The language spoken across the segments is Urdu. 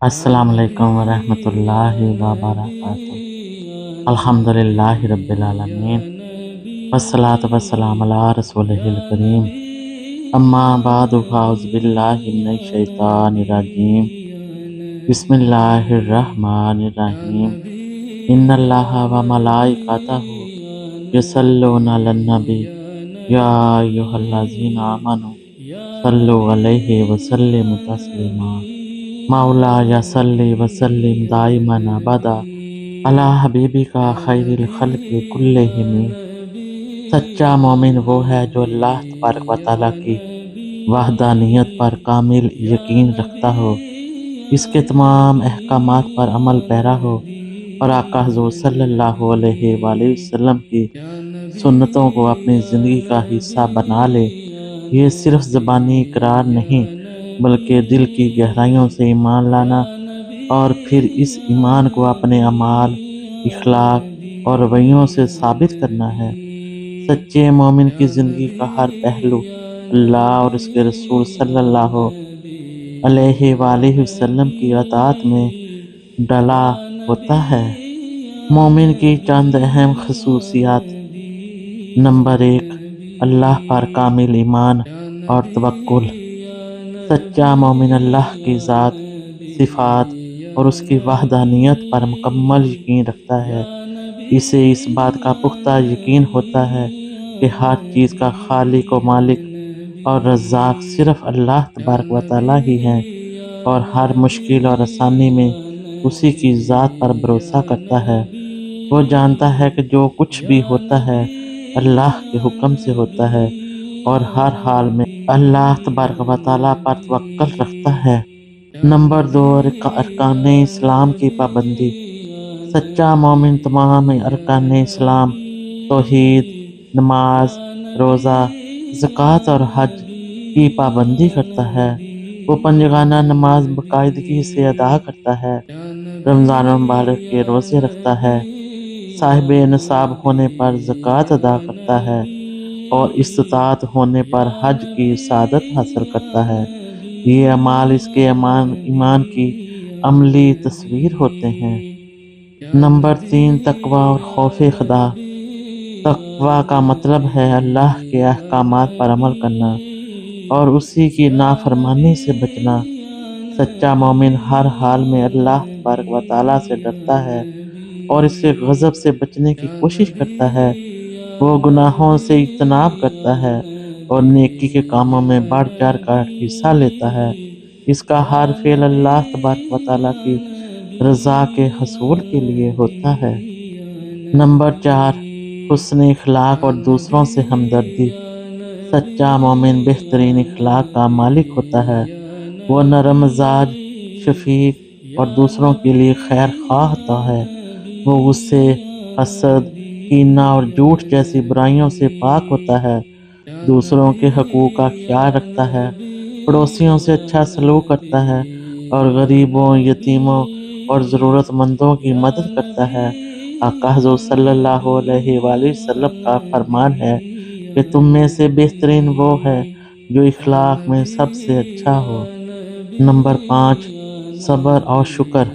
السلام علیکم ورحمۃ اللہ وبرکاتہ۔ الحمدللہ رب العالمین والصلاۃ والسلام علی رسولہ الکریم، اما بعد فاعوذ باللہ من الشیطان الرجیم، بسم اللہ الرحمن الرحیم۔ ان اللہ وملائکتہ یصلون علی النبی یا ایھا الذین آمنوا صلوا علیہ وسلموا تسلیما۔ مولا صلی وسلم دائما ابدا علی حبیبک خیر الخلق کلہم۔ سچا مومن وہ ہے جو اللہ تبارک و تعالیٰ کی وحدانیت پر کامل یقین رکھتا ہو، اس کے تمام احکامات پر عمل پیرا ہو اور آقا حضور صلی اللہ علیہ وآلہ وسلم کی سنتوں کو اپنی زندگی کا حصہ بنا لے۔ یہ صرف زبانی اقرار نہیں بلکہ دل کی گہرائیوں سے ایمان لانا اور پھر اس ایمان کو اپنے اعمال، اخلاق اور رویوں سے ثابت کرنا ہے۔ سچے مومن کی زندگی کا ہر پہلو اللہ اور اس کے رسول صلی اللہ علیہ وآلہ وسلم کی اطاعت میں ڈلا ہوتا ہے۔ مومن کی چند اہم خصوصیات۔ نمبر 1، اللہ پر کامل ایمان اور توکل۔ سچا مومن اللہ کی ذات، صفات اور اس کی وحدانیت پر مکمل یقین رکھتا ہے۔ اسے اس بات کا پختہ یقین ہوتا ہے کہ ہر چیز کا خالق و مالک اور رزاق صرف اللہ تبارک و تعالیٰ ہی ہیں، اور ہر مشکل اور آسانی میں اسی کی ذات پر بھروسہ کرتا ہے۔ وہ جانتا ہے کہ جو کچھ بھی ہوتا ہے اللہ کے حکم سے ہوتا ہے اور ہر حال میں اللہ تبارک و تعالیٰ پر توکل رکھتا ہے۔ نمبر 2، ارکان اسلام کی پابندی۔ سچا مومن تمام ارکان اسلام، توحید، نماز، روزہ، زکوٰۃ اور حج کی پابندی کرتا ہے۔ وہ پنجگانہ نماز باقاعدگی سے ادا کرتا ہے، رمضان المبارک کے روزے رکھتا ہے، صاحب نصاب ہونے پر زکوٰۃ ادا کرتا ہے اور استطاعت ہونے پر حج کی سعادت حاصل کرتا ہے۔ یہ اعمال اس کے ایمان کی عملی تصویر ہوتے ہیں۔ نمبر 3، تقویٰ اور خوف خدا۔ تقویٰ کا مطلب ہے اللہ کے احکامات پر عمل کرنا اور اسی کی نافرمانی سے بچنا۔ سچا مومن ہر حال میں اللہ تبارک و تعالیٰ سے ڈرتا ہے اور اس کے غضب سے بچنے کی کوشش کرتا ہے۔ وہ گناہوں سے اجتناب کرتا ہے اور نیکی کے کاموں میں بڑھ چڑھ کر حصہ لیتا ہے۔ اس کا ہر فعل اللہ تبارک و تعالیٰ کی رضا کے حصول کے لیے ہوتا ہے۔ نمبر 4، حسن اخلاق اور دوسروں سے ہمدردی۔ سچا مومن بہترین اخلاق کا مالک ہوتا ہے۔ وہ نرم مزاج، شفیق اور دوسروں کے لیے خیر خواہ ہوتا ہے۔ وہ غصے، حسد، کینہ اور جھوٹ جیسی برائیوں سے پاک ہوتا ہے۔ دوسروں کے حقوق کا خیال رکھتا ہے، پڑوسیوں سے اچھا سلوک کرتا ہے اور غریبوں، یتیموں اور ضرورت مندوں کی مدد کرتا ہے۔ آقا حضور صلی اللہ علیہ وآلہ وسلم کا فرمان ہے کہ تم میں سے بہترین وہ ہے جو اخلاق میں سب سے اچھا ہو۔ نمبر 5، صبر اور شکر۔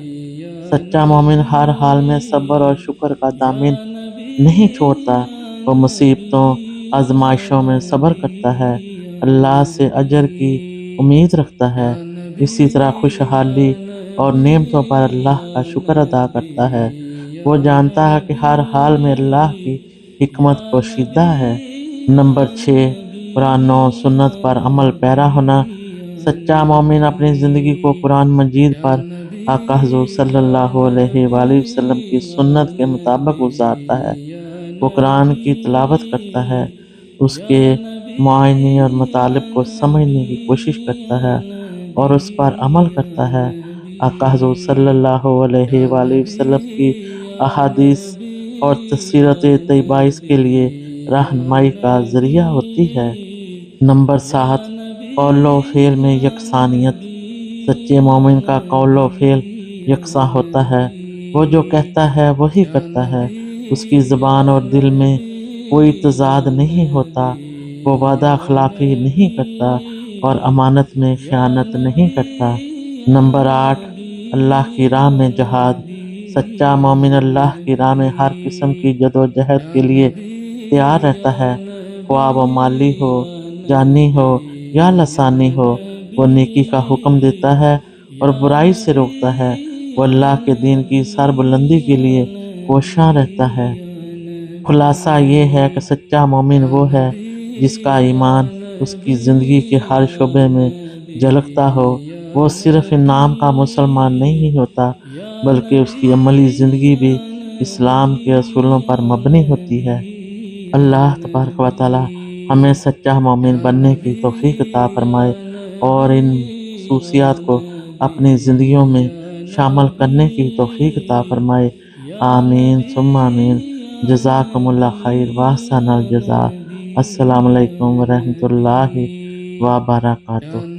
سچا مومن ہر حال میں صبر اور شکر کا دامن نہیں چھوڑتا۔ وہ مصیبتوں، آزمائشوں میں صبر کرتا ہے، اللہ سے اجر کی امید رکھتا ہے، اسی طرح خوشحالی اور نعمتوں پر اللہ کا شکر ادا کرتا ہے۔ وہ جانتا ہے کہ ہر حال میں اللہ کی حکمت پوشیدہ ہے۔ نمبر 6، قرآن و سنت پر عمل پیرا ہونا۔ سچا مومن اپنی زندگی کو قرآن مجید پر آقا حضور صلی اللہ علیہ وآلہ وسلم کی سنت کے مطابق گزارتا ہے۔ وہ قرآن کی تلاوت کرتا ہے، اس کے معانی اور مطالب کو سمجھنے کی کوشش کرتا ہے اور اس پر عمل کرتا ہے۔ آقا حضور صلی اللہ علیہ وآلہ وسلم کی احادیث اور سیرت طیبہ اس کے لیے رہنمائی کا ذریعہ ہوتی ہے۔ نمبر 7، قول و فعل میں یکسانیت۔ سچے مومن کا قول و فعل یکساں ہوتا ہے۔ وہ جو کہتا ہے وہی کرتا ہے، اس کی زبان اور دل میں کوئی تضاد نہیں ہوتا۔ وہ وعدہ خلافی نہیں کرتا اور امانت میں خیانت نہیں کرتا۔ نمبر 8، اللہ کی راہ میں جہاد۔ سچا مومن اللہ کی راہ میں ہر قسم کی جدوجہد کے لیے تیار رہتا ہے، خواہ وہ مالی ہو، جانی ہو یا لسانی ہو۔ وہ نیکی کا حکم دیتا ہے اور برائی سے روکتا ہے۔ وہ اللہ کے دین کی سر بلندی کے لیے کوشاں رہتا ہے۔ خلاصہ یہ ہے کہ سچا مومن وہ ہے جس کا ایمان اس کی زندگی کے ہر شعبے میں جھلکتا ہو۔ وہ صرف نام کا مسلمان نہیں ہوتا بلکہ اس کی عملی زندگی بھی اسلام کے اصولوں پر مبنی ہوتی ہے۔ اللہ تبارک و تعالی ہمیں سچا مومن بننے کی توفیق عطا فرمائے اور ان خصوصیات کو اپنی زندگیوں میں شامل کرنے کی توفیق عطا فرمائے۔ آمین ثم آمین۔ جزاکم اللہ خیر واحسن الجزاء۔ السلام علیکم ورحمۃ اللہ وبرکاتہ۔